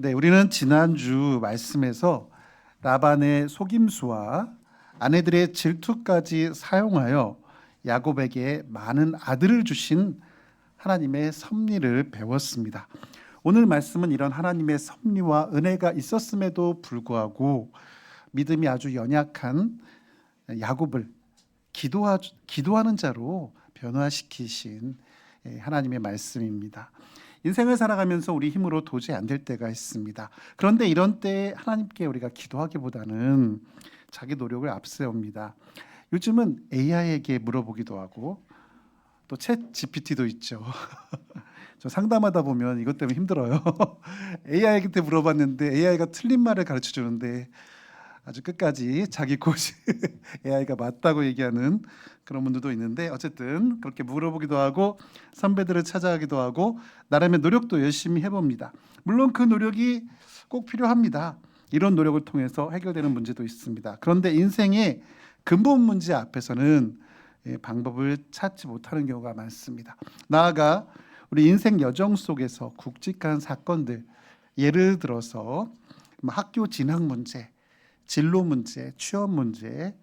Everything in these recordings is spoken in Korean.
네, 우리는 지난주 말씀에서 라반의 속임수와 아내들의 질투까지 사용하여 야곱에게 많은 아들을 주신 하나님의 섭리를 배웠습니다. 오늘 말씀은 이런 하나님의 섭리와 은혜가 있었음에도 불구하고 믿음이 아주 연약한 야곱을 기도하는 자로 변화시키신 하나님의 말씀입니다. 인생을 살아가면서 우리 힘으로 도저히 안 될 때가 있습니다. 그런데 이런 때 하나님께 우리가 기도하기보다는 자기 노력을 앞세웁니다. 요즘은 AI에게 물어보기도 하고 또 챗 GPT도 있죠. 저 상담하다 보면 이것 때문에 힘들어요. AI한테 물어봤는데 AI가 틀린 말을 가르쳐 주는데 아주 끝까지 자기 고시 AI가 맞다고 얘기하는 그런 분들도 있는데, 어쨌든 그렇게 물어보기도 하고 선배들을 찾아가기도 하고 나름의 노력도 열심히 해봅니다. 물론 그 노력이 꼭 필요합니다. 이런 노력을 통해서 해결되는 문제도 있습니다. 그런데 인생의 근본 문제 앞에서는 방법을 찾지 못하는 경우가 많습니다. 나아가 우리 인생 여정 속에서 굵직한 사건들, 예를 들어서 학교 진학 문제, 진로 문제, 취업 문제,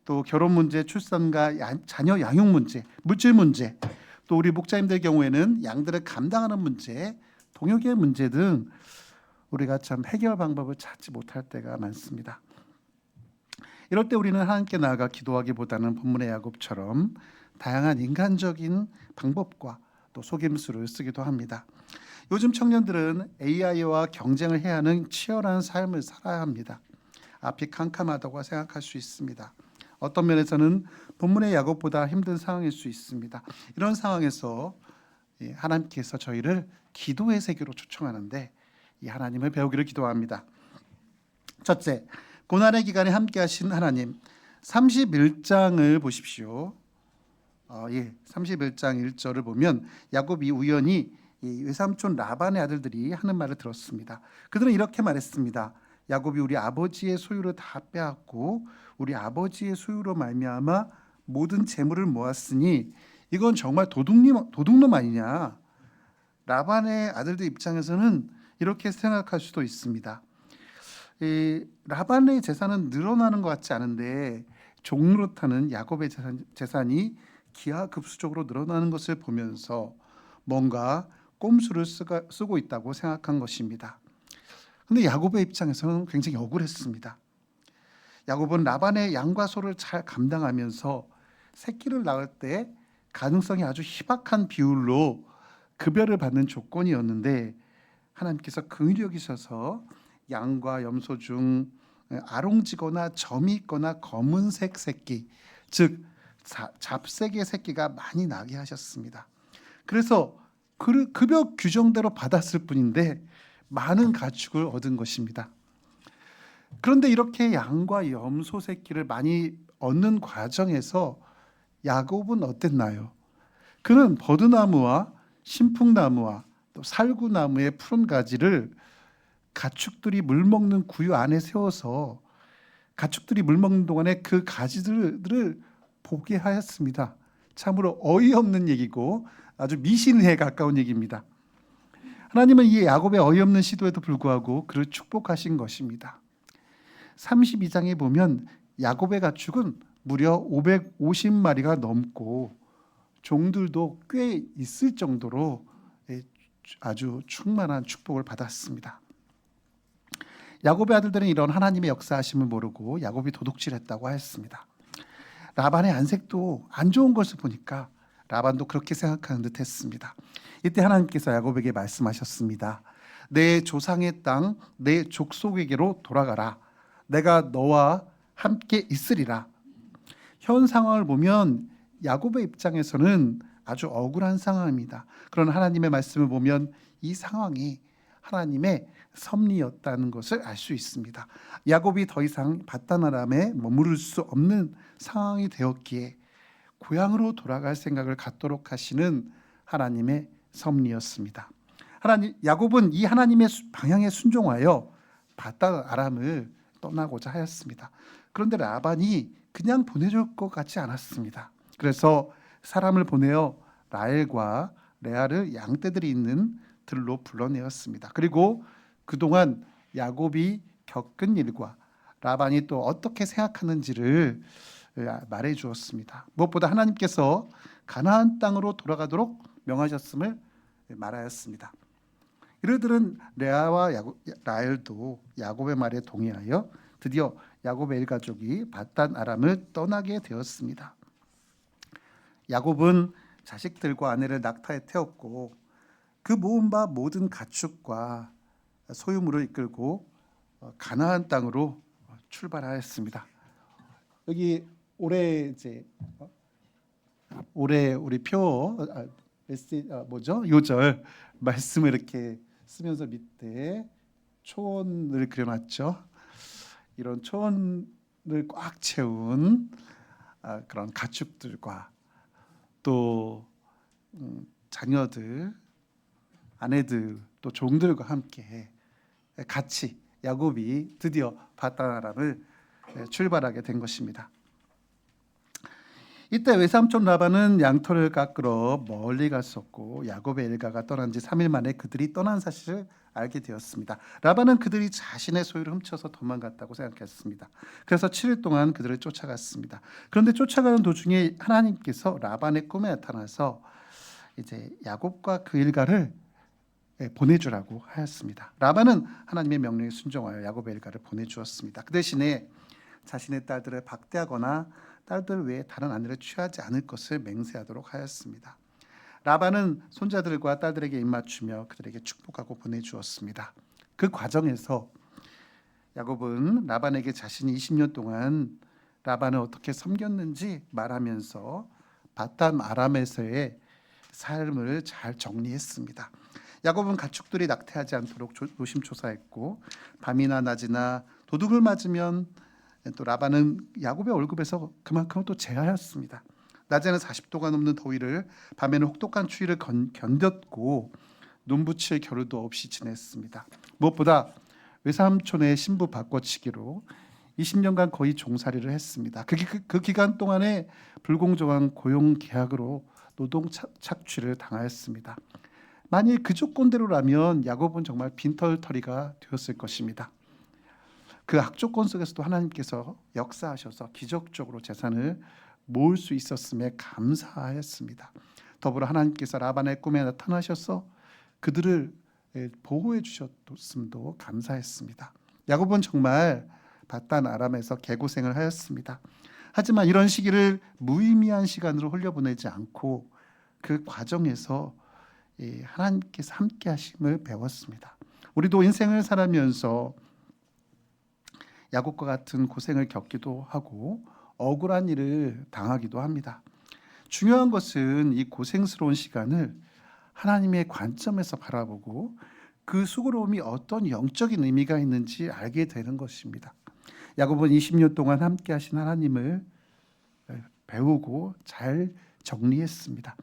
또 결혼 문제, 출산과 자녀 양육 문제, 물질 문제, 또 우리 목자님들 경우에는 양들을 감당하는 문제, 동역의 문제 등 우리가 참 해결 방법을 찾지 못할 때가 많습니다. 이럴 때 우리는 하나님께 나아가 기도하기보다는 본문의 야곱처럼 다양한 인간적인 방법과 또 속임수를 쓰기도 합니다. 요즘 청년들은 AI와 경쟁을 해야 하는 치열한 삶을 살아야 합니다. 앞이 캄캄하다고 생각할 수 있습니다. 어떤 면에서는 본문의 야곱보다 힘든 상황일 수 있습니다. 이런 상황에서 하나님께서 저희를 기도의 세계로 초청하는데 이 하나님을 배우기를 기도합니다. 첫째, 고난의 기간에 함께 하신 하나님. 31장을 보십시오. 31장 1절을 보면 야곱이 우연히 외삼촌 라반의 아들들이 하는 말을 들었습니다. 그들은 이렇게 말했습니다. 야곱이 우리 아버지의 소유를 다 빼앗고 우리 아버지의 소유로 말미암아 모든 재물을 모았으니 이건 정말 도둑놈 아니냐. 라반의 아들들 입장에서는 이렇게 생각할 수도 있습니다. 라반의 재산은 늘어나는 것 같지 않은데 종노릇하는 야곱의 재산이 기하급수적으로 늘어나는 것을 보면서 뭔가 꼼수를 쓰고 있다고 생각한 것입니다. 근데 야곱의 입장에서는 굉장히 억울했습니다. 야곱은 라반의 양과 소를 잘 감당하면서 새끼를 낳을 때 가능성이 아주 희박한 비율로 급여를 받는 조건이었는데 하나님께서 긍휼히 여기셔서 양과 염소 중 아롱지거나 점이 있거나 검은색 새끼, 즉 잡새의 새끼가 많이 나게 하셨습니다. 그래서 급여 규정대로 받았을 뿐인데 많은 가축을 얻은 것입니다. 그런데 이렇게 양과 염소 새끼를 많이 얻는 과정에서 야곱은 어땠나요? 그는 버드나무와 신풍나무와 또 살구나무의 푸른 가지를 가축들이 물 먹는 구유 안에 세워서 가축들이 물 먹는 동안에 그 가지들을 보게 하였습니다. 참으로 어이없는 얘기고 아주 미신에 가까운 얘기입니다. 하나님은 이 야곱의 어이없는 시도에도 불구하고 그를 축복하신 것입니다. 32장에 보면 야곱의 가축은 무려 550마리가 넘고 종들도 꽤 있을 정도로 아주 충만한 축복을 받았습니다. 야곱의 아들들은 이런 하나님의 역사하심을 모르고 야곱이 도둑질했다고 하였습니다. 라반의 안색도 안 좋은 것을 보니까 라반도 그렇게 생각하는 듯 했습니다. 이때 하나님께서 야곱에게 말씀하셨습니다. 내 조상의 땅, 내 족속에게로 돌아가라. 내가 너와 함께 있으리라. 현 상황을 보면 야곱의 입장에서는 아주 억울한 상황입니다. 그러나 하나님의 말씀을 보면 이 상황이 하나님의 섭리였다는 것을 알 수 있습니다. 야곱이 더 이상 바단 아람에 머무를 수 없는 상황이 되었기에 고향으로 돌아갈 생각을 갖도록 하시는 하나님의 섭리였습니다. 야곱은 이 하나님의 방향에 순종하여 바단 아람을 떠나고자 하였습니다. 그런데 라반이 그냥 보내줄 것 같지 않았습니다. 그래서 사람을 보내어 라헬과 레아를 양떼들이 있는 들로 불러내었습니다. 그리고 그동안 야곱이 겪은 일과 라반이 또 어떻게 생각하는지를 말해 주었습니다. 무엇보다 하나님께서 가나안 땅으로 돌아가도록 명하셨음을 말하였습니다. 이르들은 레아와 라헬도 야곱의 말에 동의하여 드디어 야곱의 일가족이 밧단 아람을 떠나게 되었습니다. 야곱은 자식들과 아내를 낙타에 태웠고 그 모은 바 모든 가축과 소유물을 이끌고 가나안 땅으로 출발하였습니다. 여기 올해 우리 표 요절 말씀을 이렇게 쓰면서 밑에 초원을 그려놨죠. 이런 초원을 꽉 채운 그런 가축들과 또 자녀들, 아내들, 또 종들과 함께 같이 야곱이 드디어 밧단 아람을 출발하게 된 것입니다. 이때 외삼촌 라반은 양털을 깎으러 멀리 갔었고 야곱의 일가가 떠난 지 3일 만에 그들이 떠난 사실을 알게 되었습니다. 라반은 그들이 자신의 소유를 훔쳐서 도망갔다고 생각했습니다. 그래서 7일 동안 그들을 쫓아갔습니다. 그런데 쫓아가는 도중에 하나님께서 라반의 꿈에 나타나서 이제 야곱과 그 일가를 보내주라고 하였습니다. 라반은 하나님의 명령에 순종하여 야곱의 일가를 보내주었습니다. 그 대신에 자신의 딸들을 박대하거나 딸들 외에 다른 아내를 취하지 않을 것을 맹세하도록 하였습니다. 라반은 손자들과 딸들에게 입맞추며 그들에게 축복하고 보내주었습니다. 그 과정에서 야곱은 라반에게 자신이 20년 동안 라반을 어떻게 섬겼는지 말하면서 밧단 아람에서의 삶을 잘 정리했습니다. 야곱은 가축들이 낙태하지 않도록 노심초사했고 밤이나 낮이나 도둑을 맞으면 또 라반은 야곱의 월급에서 그만큼 또 제하였습니다. 낮에는 40도가 넘는 더위를, 밤에는 혹독한 추위를 견뎠고 눈붙일 겨를도 없이 지냈습니다. 무엇보다 외삼촌의 신부 바꿔치기로 20년간 거의 종살이를 했습니다. 그 기간 동안에 불공정한 고용 계약으로 노동 착취를 당하였습니다. 만일 그 조건대로라면 야곱은 정말 빈털터리가 되었을 것입니다. 그 악조건 속에서도 하나님께서 역사하셔서 기적적으로 재산을 모을 수 있었음에 감사하였습니다. 더불어 하나님께서 라반의 꿈에 나타나셔서 그들을 보호해 주셨음도 감사했습니다. 야곱은 정말 밧단 아람에서 개고생을 하였습니다. 하지만 이런 시기를 무의미한 시간으로 흘려보내지 않고 그 과정에서 하나님께서 함께 하심을 배웠습니다. 우리도 인생을 살아면서 야곱과 같은 고생을 겪기도 하고 억울한 일을 당하기도 합니다. 중요한 것은 이 고생스러운 시간을 하나님의 관점에서 바라보고 그 수고로움이 어떤 영적인 의미가 있는지 알게 되는 것입니다. 야곱은 20년 동안 함께 하신 하나님을 배우고 잘 정리했습니다.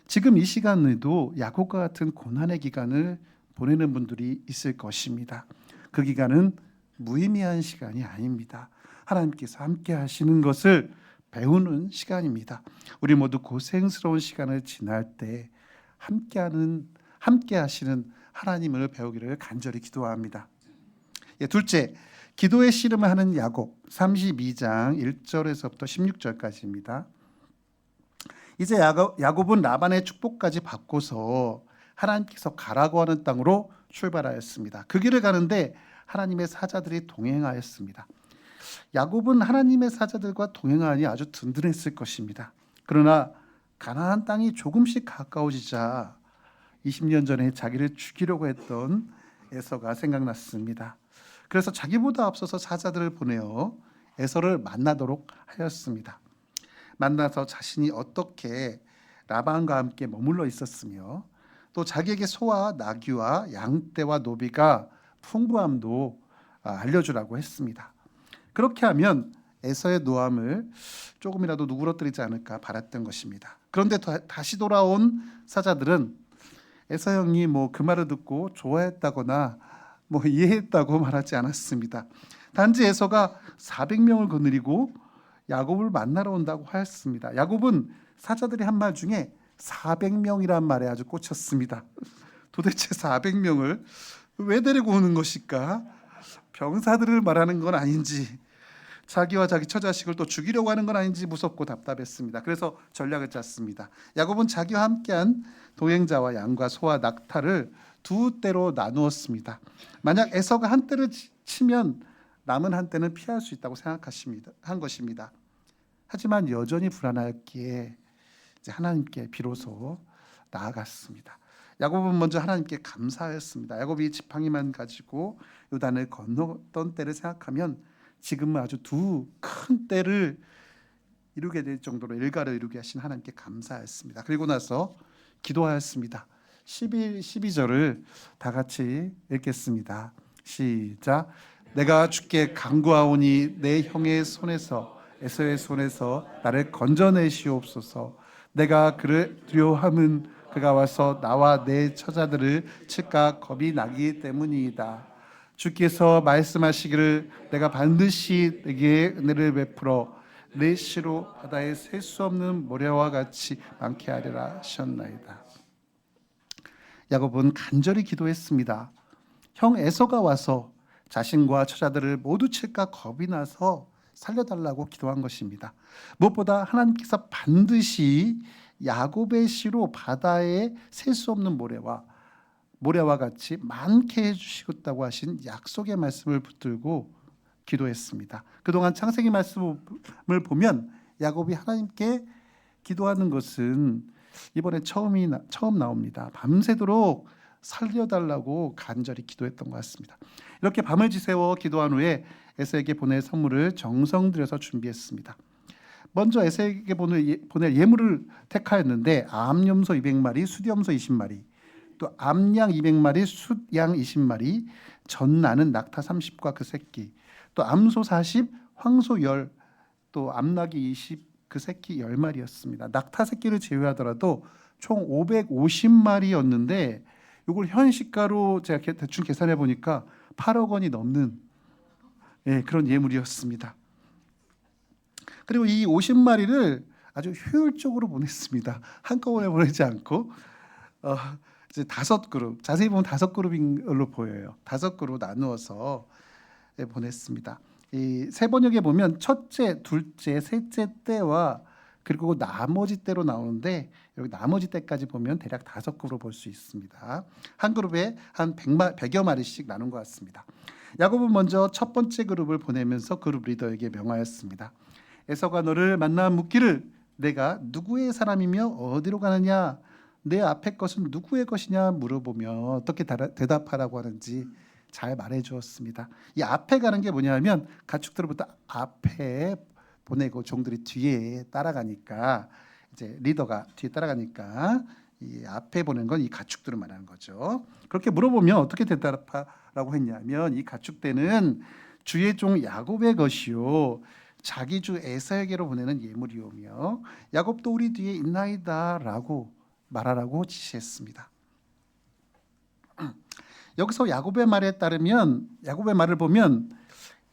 지금 이 시간에도 야곱과 같은 고난의 기간을 보내는 분들이 있을 것입니다. 그 기간은 무의미한 시간이 아닙니다. 하나님께서 함께 하시는 것을 배우는 시간입니다. 우리 모두 고생스러운 시간을 지날 때 함께 하시는 하나님을 배우기를 간절히 기도합니다. 둘째, 기도의 씨름을 하는 야곱 32장 1절에서부터 16절까지입니다. 이제 야곱은 라반의 축복까지 받고서 하나님께서 가라고 하는 땅으로 출발하였습니다. 그 길을 가는데 하나님의 사자들이 동행하였습니다. 야곱은 하나님의 사자들과 동행하니 아주 든든했을 것입니다. 그러나 가나안 땅이 조금씩 가까워지자 20년 전에 자기를 죽이려고 했던 에서가 생각났습니다. 그래서 자기보다 앞서서 사자들을 보내어 에서를 만나도록 하였습니다. 만나서 자신이 어떻게 라반과 함께 머물러 있었으며 또 자기에게 소와 나귀와 양떼와 노비가 풍부함도 알려주라고 했습니다. 그렇게 하면 에서의 노함을 조금이라도 누그러뜨리지 않을까 바랐던 것입니다. 그런데 다시 돌아온 사자들은 에서 형이 그 말을 듣고 좋아했다거나 이해했다고 말하지 않았습니다. 단지 에서가 400명을 거느리고 야곱을 만나러 온다고 하였습니다. 야곱은 사자들이 한 말 중에 400명이란 말에 아주 꽂혔습니다. 도대체 400명을 왜 데리고 오는 것일까? 병사들을 말하는 건 아닌지, 자기와 자기 처자식을 또 죽이려고 하는 건 아닌지 무섭고 답답했습니다. 그래서 전략을 짰습니다. 야곱은 자기와 함께한 동행자와 양과 소와 낙타를 두 떼로 나누었습니다. 만약 에서가 한 떼를 치면 남은 한 떼는 피할 수 있다고 한 것입니다. 하지만 여전히 불안하기에 이제 하나님께 비로소 나아갔습니다. 야곱은 먼저 하나님께 감사하였습니다. 야곱이 지팡이만 가지고 요단을 건넜던 때를 생각하면 지금은 아주 두 큰 때를 이루게 될 정도로 일가를 이루게 하신 하나님께 감사했습니다. 그리고 나서 기도하였습니다. 12절을 다 같이 읽겠습니다. 시작. 내가 주께 간구하오니 내 형의 손에서 에서의 손에서 나를 건져내시옵소서. 내가 그를 두려워함은 그가 와서 나와 내 처자들을 칠까 겁이 나기 때문이다. 주께서 말씀하시기를 내가 반드시 내게 은혜를 베풀어 내 시로 바다에 셀 수 없는 모래와 같이 많게 하리라 하셨나이다. 야곱은 간절히 기도했습니다. 형 에서가 와서 자신과 처자들을 모두 칠까 겁이 나서 살려달라고 기도한 것입니다. 무엇보다 하나님께서 반드시 야곱의 시로 바다에 셀 수 없는 모래와 같이 많게 해주시겠다고 하신 약속의 말씀을 붙들고 기도했습니다. 그동안 창세기 말씀을 보면 야곱이 하나님께 기도하는 것은 이번에 처음 나옵니다. 밤새도록 살려달라고 간절히 기도했던 것 같습니다. 이렇게 밤을 지새워 기도한 후에 에서에게 보낼 선물을 정성 들여서 준비했습니다. 먼저 에서에게 보낼 예물을 택하였는데 암염소 200마리, 숫염소 20마리, 또 암양 200마리, 숫양 20마리, 전나는 낙타 30과 그 새끼, 또 암소 40, 황소 10, 또 암낙이 20, 그 새끼 10마리였습니다. 낙타 새끼를 제외하더라도 총 550마리였는데 이걸 현시가로 제가 대충 계산해 보니까 8억 원이 넘는 그런 예물이었습니다. 그리고 이 50마리를 아주 효율적으로 보냈습니다. 한꺼번에 보내지 않고 이제 5그룹, 자세히 보면 5그룹인 걸로 보여요. 5그룹 나누어서 보냈습니다. 이 세번역에 보면 첫째, 둘째, 셋째 때와 그리고 나머지 때로 나오는데 여기 나머지 때까지 보면 대략 5그룹으로 볼 수 있습니다. 한 그룹에 한 100여 마리씩 나눈 것 같습니다. 야곱은 먼저 첫 번째 그룹을 보내면서 그룹 리더에게 명하였습니다. 에서가 너를 만나 묻기를 내가 누구의 사람이며 어디로 가느냐, 내 앞에 것은 누구의 것이냐 물어보며 어떻게 대답하라고 하는지 잘 말해 주었습니다. 이 앞에 가는 게 뭐냐면 가축들부터 앞에 보내고 종들이 뒤에 따라가니까 이제 리더가 뒤에 따라가니까 이 앞에 보낸 건 이 가축들을 말하는 거죠. 그렇게 물어보면 어떻게 대답하라고 했냐면 이 가축대는 주의 종 야곱의 것이요 자기 주 에서에게로 보내는 예물이오며 야곱도 우리 뒤에 있나이다라고 말하라고 지시했습니다. 여기서 야곱의 말에 따르면 야곱의 말을 보면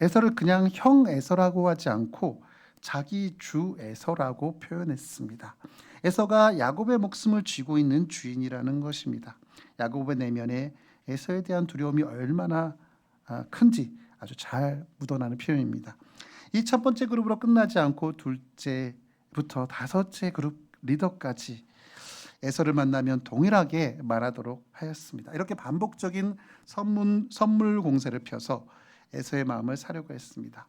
에서를 그냥 형 에서라고 하지 않고 자기 주 에서라고 표현했습니다. 에서가 야곱의 목숨을 쥐고 있는 주인이라는 것입니다. 야곱의 내면에 에서에 대한 두려움이 얼마나 큰지 아주 잘 묻어나는 표현입니다. 이 첫 번째 그룹으로 끝나지 않고 둘째부터 5째 그룹 리더까지 에서를 만나면 동일하게 말하도록 하였습니다. 이렇게 반복적인 선물 공세를 펴서 에서의 마음을 사려고 했습니다.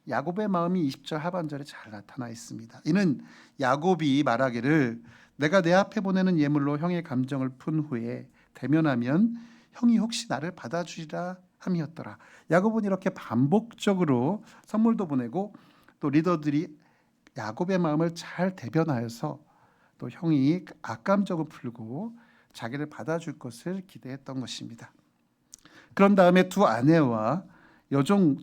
야곱의 마음이 20절 하반절에 잘 나타나 있습니다. 이는 야곱이 말하기를 내가 내 앞에 보내는 예물로 형의 감정을 푼 후에 대면하면 형이 혹시 나를 받아주리라 함이었더라. 야곱은 이렇게 반복적으로 선물도 보내고 또 리더들이 야곱의 마음을 잘 대변하여서 또 형이 악감정을 풀고 자기를 받아줄 것을 기대했던 것입니다. 그런 다음에 두 아내와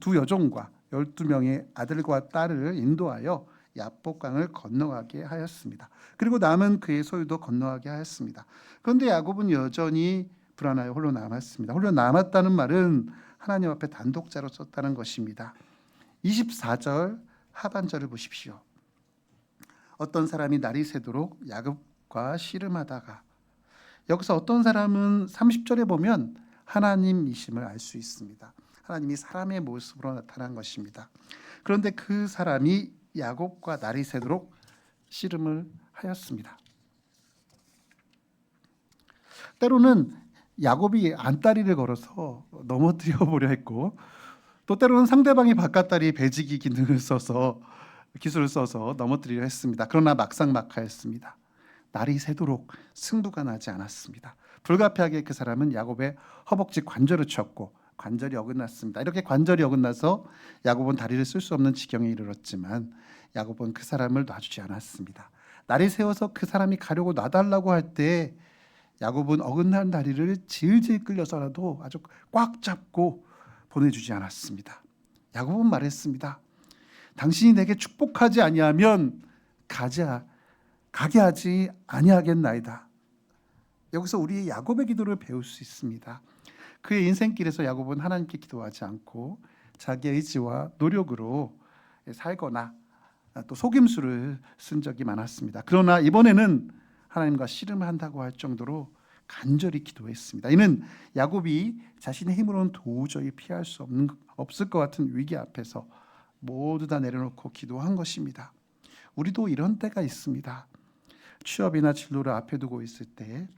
두 여종과 12명의 아들과 딸을 인도하여 야복강을 건너가게 하였습니다. 그리고 남은 그의 소유도 건너가게 하였습니다. 그런데 야곱은 여전히 불안하여 홀로 남았습니다. 홀로 남았다는 말은 하나님 앞에 단독자로 썼다는 것입니다. 24절 하반절을 보십시오. 어떤 사람이 날이 새도록 야곱과 씨름하다가, 여기서 어떤 사람은 30절에 보면 하나님이심을 알 수 있습니다. 하나님이 사람의 모습으로 나타난 것입니다. 그런데 그 사람이 야곱과 날이 새도록 씨름을 하였습니다. 때로는 야곱이 안다리를 걸어서 넘어뜨려 보려 했고, 또 때로는 상대방이 바깥다리 배지기 기술을 써서 넘어뜨리려 했습니다. 그러나 막상막하였습니다. 날이 새도록 승부가 나지 않았습니다. 불가피하게 그 사람은 야곱의 허벅지 관절을 쳤고 관절이 어긋났습니다. 이렇게 관절이 어긋나서 야곱은 다리를 쓸 수 없는 지경에 이르렀지만 야곱은 그 사람을 놔주지 않았습니다. 날이 새어서 그 사람이 가려고 놔달라고 할 때 야곱은 어긋난 다리를 질질 끌려서라도 아주 꽉 잡고 보내주지 않았습니다. 야곱은 말했습니다. 당신이 내게 축복하지 아니하면 가게 하지 아니하겠나이다. 여기서 우리 야곱의 기도를 배울 수 있습니다. 그의 인생길에서 야곱은 하나님께 기도하지 않고 자기의 의지와 노력으로 살거나 또 속임수를 쓴 적이 많았습니다. 그러나 이번에는 하나님과 씨름한다고 할 정도로 간절히 기도했습니다. 이는 야곱이 자신의 힘으로는 도저히 피할 수 없을 것 같은 위기 앞에서 모두 다 내려놓고 기도한 것입니다. 우리도 이런 때가 있습니다. 취업이나 진로를 앞에 두고 있을 때,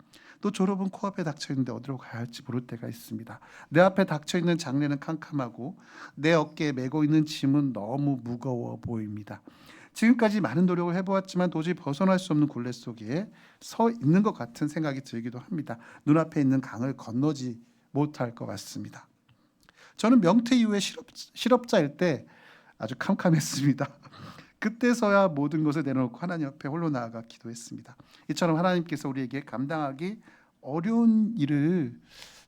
또 졸업은 코앞에 닥쳐있는데 어디로 가야 할지 모를 때가 있습니다. 내 앞에 닥쳐있는 장래는 캄캄하고 내 어깨에 메고 있는 짐은 너무 무거워 보입니다. 지금까지 많은 노력을 해보았지만 도저히 벗어날 수 없는 굴레 속에 서 있는 것 같은 생각이 들기도 합니다. 눈앞에 있는 강을 건너지 못할 것 같습니다. 저는 명퇴 이후에 실업자일 때 아주 캄캄했습니다. 그때서야 모든 것을 내려놓고 하나님 앞에 홀로 나아가 기도했습니다. 이처럼 하나님께서 우리에게 감당하기 어려운 일을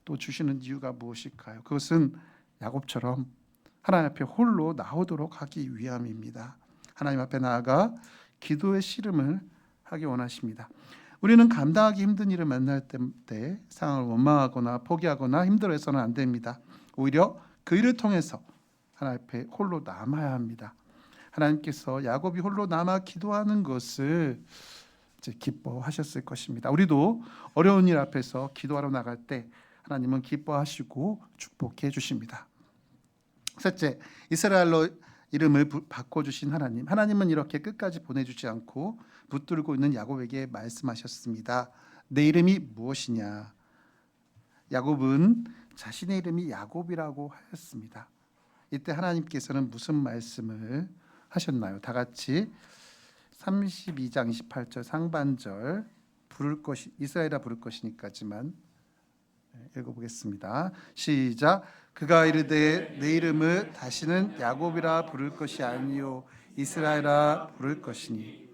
또 주시는 이유가 무엇일까요? 그것은 야곱처럼 하나님 앞에 홀로 나오도록 하기 위함입니다. 하나님 앞에 나아가 기도의 씨름을 하기 원하십니다. 우리는 감당하기 힘든 일을 만날 때 상황을 원망하거나 포기하거나 힘들어해서는 안 됩니다. 오히려 그 일을 통해서 하나님 앞에 홀로 남아야 합니다. 하나님께서 야곱이 홀로 남아 기도하는 것을 이제 기뻐하셨을 것입니다. 우리도 어려운 일 앞에서 기도하러 나갈 때 하나님은 기뻐하시고 축복해 주십니다. 셋째, 이스라엘로 이름을 바꿔주신 하나님은 이렇게 끝까지 보내주지 않고 붙들고 있는 야곱에게 말씀하셨습니다. 내 이름이 무엇이냐? 야곱은 자신의 이름이 야곱이라고 하였습니다. 이때 하나님께서는 무슨 말씀을 하셨나요? 다 같이 32장 28절 상반절 이스라엘아 부를 것이니까지만 읽어보겠습니다. 시작. 그가 이르되 내 이름을 다시는 야곱이라 부를 것이 아니요 이스라엘아 부를 것이니.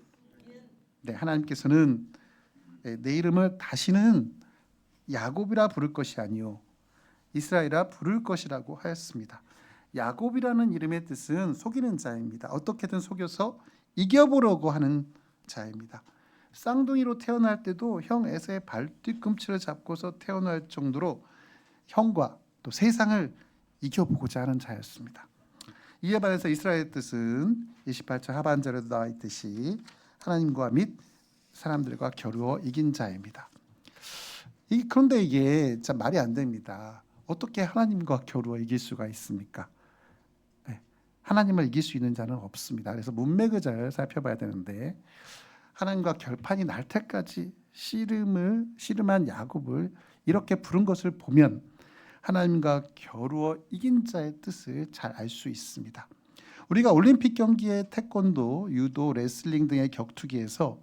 네, 하나님께서는 내 이름을 다시는 야곱이라 부를 것이 아니요 이스라엘아 부를 것이라고 하였습니다. 야곱이라는 이름의 뜻은 속이는 자입니다. 어떻게든 속여서 이겨보려고 하는 자입니다. 쌍둥이로 태어날 때도 형 에서의 발뒤꿈치를 잡고서 태어날 정도로 형과 또 세상을 이겨보고자 하는 자였습니다. 이에 반해서 이스라엘의 뜻은 28절 하반절에도 나와 있듯이 하나님과 및 사람들과 겨루어 이긴 자입니다. 그런데 이게 진짜 말이 안 됩니다. 어떻게 하나님과 겨루어 이길 수가 있습니까? 하나님을 이길 수 있는 자는 없습니다. 그래서 문맥을 잘 살펴봐야 되는데 하나님과 결판이 날 때까지 씨름한 야곱을 이렇게 부른 것을 보면 하나님과 겨루어 이긴 자의 뜻을 잘 알 수 있습니다. 우리가 올림픽 경기의 태권도, 유도, 레슬링 등의 격투기에서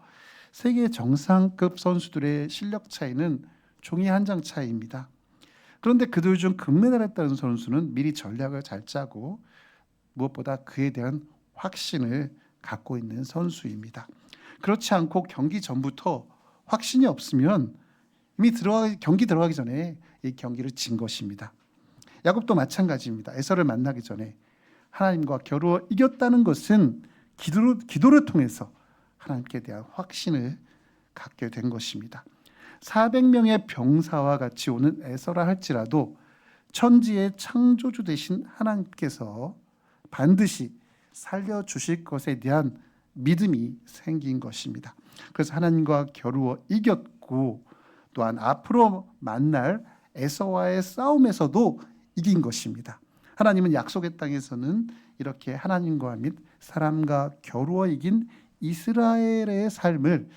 세계 정상급 선수들의 실력 차이는 종이 한 장 차이입니다. 그런데 그들 중 금메달을 따는 선수는 미리 전략을 잘 짜고 무엇보다 그에 대한 확신을 갖고 있는 선수입니다. 그렇지 않고 경기 전부터 확신이 없으면 이미 경기 들어가기 전에 이 경기를 진 것입니다. 야곱도 마찬가지입니다. 에서를 만나기 전에 하나님과 겨루어 이겼다는 것은 기도를 통해서 하나님께 대한 확신을 갖게 된 것입니다. 400명의 병사와 같이 오는 에서라 할지라도 천지의 창조주 되신 하나님께서 반드시 살려주실 것에 대한 믿음이 생긴 것입니다. 그래서 하나님과 겨루어 이겼고 또한 앞으로 만날 에서와의 싸움에서도 이긴 것입니다. 하나님은 약속의 땅에서는 이렇게 하나님과 및 사람과 겨루어 이긴 이스라엘의 삶을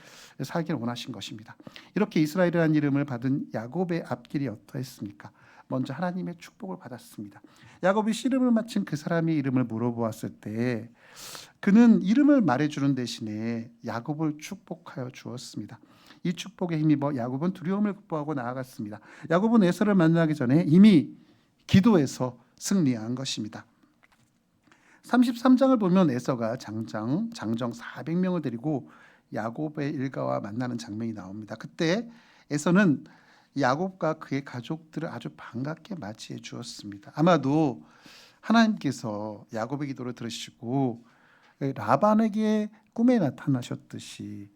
살기를 원하신 것입니다. 이렇게 이스라엘이라는 이름을 받은 야곱의 앞길이 어떠했습니까? 먼저 하나님의 축복을 받았습니다. 야곱이 씨름을 마친 그 사람의 이름을 물어보았을 때 그는 이름을 말해주는 대신에 야곱을 축복하여 주었습니다. 이 축복에 힘입어 야곱은 두려움을 극복하고 나아갔습니다. 야곱은 에서를 만나기 전에 이미 기도해서 승리한 것입니다. 33장을 보면 에서가 장정 400명을 데리고 야곱의 일가와 만나는 장면이 나옵니다. 그때 에서는 야곱과 그의 가족들을 아주 반갑게 맞이해 주었습니다. 아마도 하나님께서 야곱의 기도를 들으시고 라반에게 꿈에 나타나셨듯이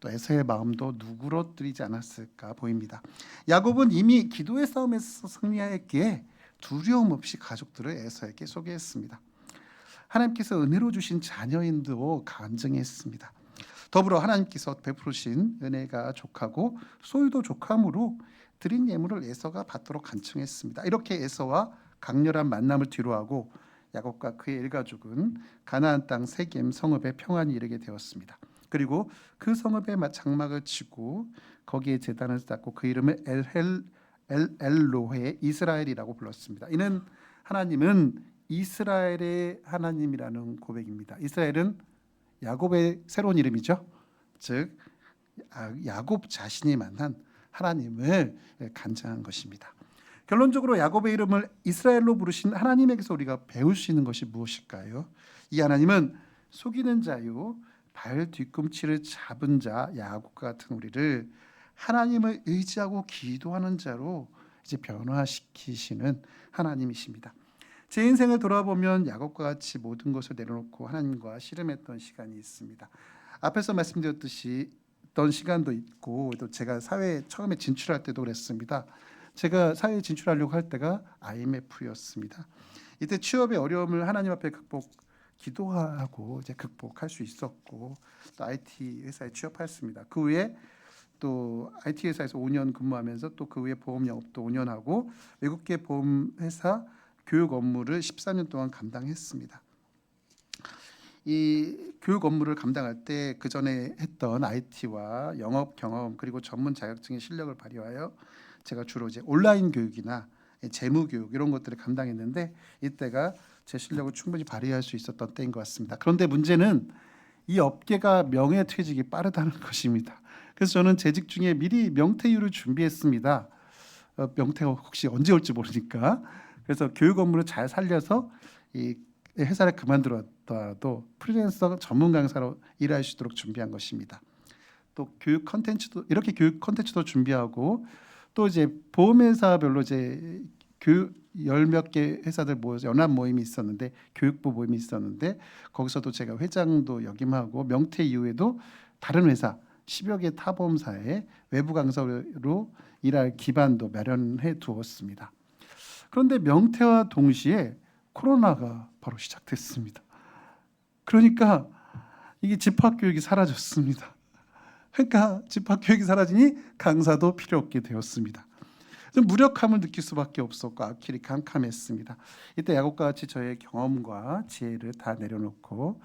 또 에서의 마음도 누그러뜨리지 않았을까 보입니다. 야곱은 이미 기도의 싸움에서 승리하였기에 두려움 없이 가족들을 에서에게 소개했습니다. 하나님께서 은혜로 주신 자녀인도 간증했습니다. 더불어 하나님께서 베푸신 은혜가 족하고 소유도 족함으로 드린 예물을 에서가 받도록 간청했습니다. 이렇게 에서와 강렬한 만남을 뒤로하고 야곱과 그의 일가족은 가나안 땅 세겜 성읍에 평안히 이르게 되었습니다. 그리고 그 성읍에 장막을 치고 거기에 제단을 쌓고 그 이름을 엘로헤 이스라엘이라고 불렀습니다. 이는 하나님은 이스라엘의 하나님이라는 고백입니다. 이스라엘은 야곱의 새로운 이름이죠. 즉 야곱 자신이 만난 하나님을 간증한 것입니다. 결론적으로 야곱의 이름을 이스라엘로 부르신 하나님에게서 우리가 배울 수 있는 것이 무엇일까요? 이 하나님은 속이는 자요 발 뒤꿈치를 잡은 자 야곱과 같은 우리를 하나님을 의지하고 기도하는 자로 이제 변화시키시는 하나님이십니다. 제 인생을 돌아보면 야곱과 같이 모든 것을 내려놓고 하나님과 씨름했던 시간이 있습니다. 앞에서 말씀드렸듯이 어떤 시간도 있고 또 제가 사회에 처음에 진출할 때도 그랬습니다. 제가 사회에 진출하려고 할 때가 IMF였습니다. 이때 취업의 어려움을 하나님 앞에 기도하고 이제 극복할 수 있었고 또 IT 회사에 취업했습니다. 그 후에 또 IT 회사에서 5년 근무하면서 또 그 후에 보험 영업도 5년 하고 외국계 보험 회사 교육 업무를 14년 동안 감당했습니다. 이 교육 업무를 감당할 때 그 전에 했던 IT와 영업 경험 그리고 전문 자격증의 실력을 발휘하여 제가 주로 이제 온라인 교육이나 재무 교육 이런 것들을 감당했는데 이때가 제 실력을 충분히 발휘할 수 있었던 때인 것 같습니다. 그런데 문제는 이 업계가 명예퇴직이 빠르다는 것입니다. 그래서 저는 재직 중에 미리 명퇴휴를 준비했습니다. 명퇴가 혹시 언제 올지 모르니까. 그래서 교육 업무를 잘 살려서 이 회사를 그만두었더라도 프리랜서 전문 강사로 일할 수 있도록 준비한 것입니다. 또 교육 컨텐츠도 이렇게 교육 컨텐츠도 준비하고 또 이제 보험회사별로 이제 교육 열몇 개 회사들 모여서 연합 모임이 있었는데 교육부 모임이 있었는데 거기서도 제가 회장도 역임하고 명퇴 이후에도 다른 회사 10여 개 타보험사에 외부 강사로 일할 기반도 마련해 두었습니다. 그런데 명퇴와 동시에 코로나가 바로 시작됐습니다. 그러니까 이게 집합교육이 사라졌습니다. 그러니까 집합교육이 사라지니 강사도 필요 없게 되었습니다. 좀 무력함을 느낄 수밖에 없었고 앞길이 캄캄했습니다. 이때 야곱과 같이 저의 경험과 지혜를 다 내려놓고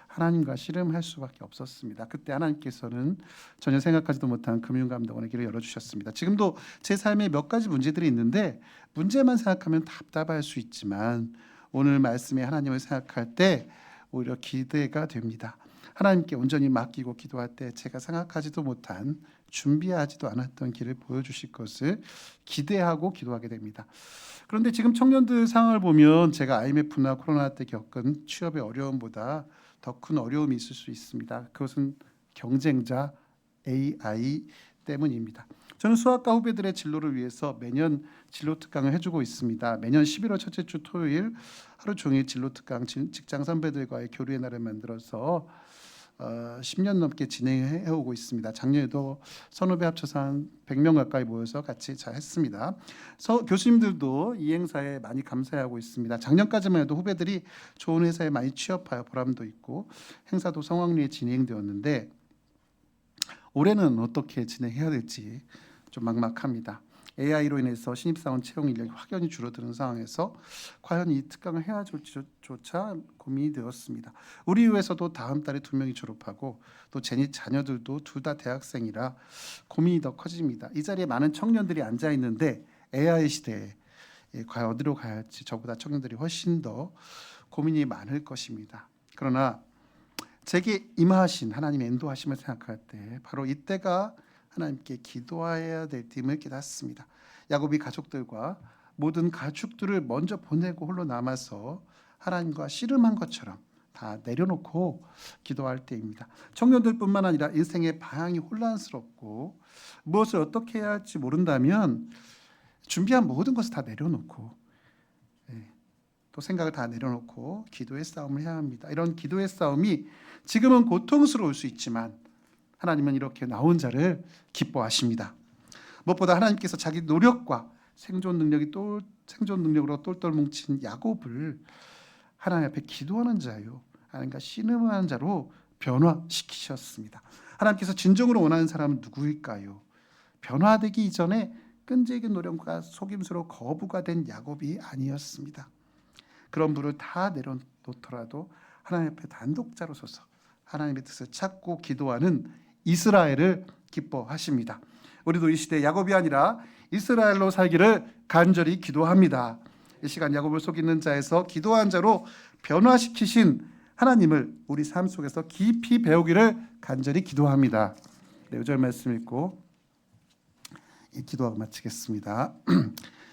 하나님과 씨름할 수밖에 없었습니다. 그때 하나님께서는 전혀 생각하지도 못한 금융감독원의 길을 열어주셨습니다. 지금도 제 삶에 몇 가지 문제들이 있는데 문제만 생각하면 답답할 수 있지만 오늘 말씀에 하나님을 생각할 때 오히려 기대가 됩니다. 하나님께 온전히 맡기고 기도할 때 제가 생각하지도 못한 준비하지도 않았던 길을 보여주실 것을 기대하고 기도하게 됩니다. 그런데 지금 청년들 상황을 보면 제가 IMF나 코로나 때 겪은 취업의 어려움보다 더 큰 어려움이 있을 수 있습니다. 그것은 경쟁자 AI 때문입니다. 저는 수학과 후배들의 진로를 위해서 매년 진로 특강을 해주고 있습니다. 매년 11월 첫째 주 토요일 하루 종일 진로 특강 직장 선배들과의 교류의 날을 만들어서 10년 넘게 진행해 오고 있습니다. 작년에도 선후배 합쳐서 한 100명 가까이 모여서 같이 잘 했습니다. 교수님들도 이 행사에 많이 감사하고 있습니다. 작년까지만 해도 후배들이 좋은 회사에 많이 취업하여 보람도 있고 행사도 성황리에 진행되었는데 올해는 어떻게 진행해야 될지 좀 막막합니다. AI로 인해서 신입사원 채용 인력이 확연히 줄어드는 상황에서 과연 이 특강을 해야 할지조차 고민이 되었습니다. 우리 회에서도 다음 달에 2명이 졸업하고 또 제 자녀들도 둘 다 대학생이라 고민이 더 커집니다. 이 자리에 많은 청년들이 앉아 있는데 AI 시대에 과연 어디로 가야 할지 저보다 청년들이 훨씬 더 고민이 많을 것입니다. 그러나 제게 임하신 하나님의 인도하심을 생각할 때 바로 이때가 하나님께 기도해야 될 때임을 깨닫습니다. 야곱이 가족들과 모든 가축들을 먼저 보내고 홀로 남아서 하나님과 씨름한 것처럼 다 내려놓고 기도할 때입니다. 청년들뿐만 아니라 인생의 방향이 혼란스럽고 무엇을 어떻게 해야 할지 모른다면 준비한 모든 것을 다 내려놓고 또 생각을 다 내려놓고 기도의 싸움을 해야 합니다. 이런 기도의 싸움이 지금은 고통스러울 수 있지만 하나님은 이렇게 나온 자를 기뻐하십니다. 무엇보다 하나님께서 자기 노력과 생존 능력으로 똘똘 뭉친 야곱을 하나님 앞에 기도하는 자요, 하나님과 씨름하는 자로 변화시키셨습니다. 하나님께서 진정으로 원하는 사람은 누구일까요? 변화되기 이전에 끈질긴 노력과 속임수로 거부가 된 야곱이 아니었습니다. 그런 부를 다 내려놓더라도 하나님 앞에 단독자로 서서 하나님의 뜻을 찾고 기도하는 이스라엘을 기뻐하십니다. 우리도 이 시대 야곱이 아니라 이스라엘로 살기를 간절히 기도합니다. 이 시간 야곱을 속이는 자에서 기도한 자로 변화시키신 하나님을 우리 삶 속에서 깊이 배우기를 간절히 기도합니다. 네, 5절 말씀 읽고 기도하고 마치겠습니다.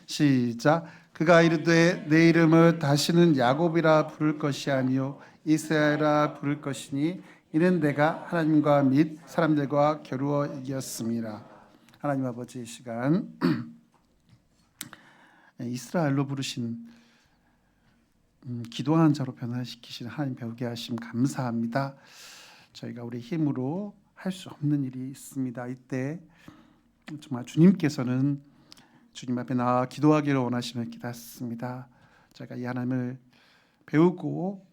시작. 그가 이르되 내 이름을 다시는 야곱이라 부를 것이 아니요 이스라엘이라 부를 것이니 이는 내가 하나님과 및 사람들과 겨루어 이겼습니다. 하나님 아버지, 이 시간 이스라엘로 부르신 기도하는 자로 변화시키신 하나님 배우게 하심 감사합니다. 저희가 우리 힘으로 할 수 없는 일이 있습니다. 이때 정말 주님께서는 주님 앞에 나와 기도하기를 원하심을 깨닫습니다. 저희가 이 하나님을 배우고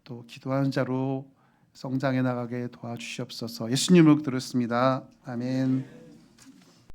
또 기도하는 자로 성장해 나가게 도와주시옵소서. 예수님을 들었습니다. 아멘.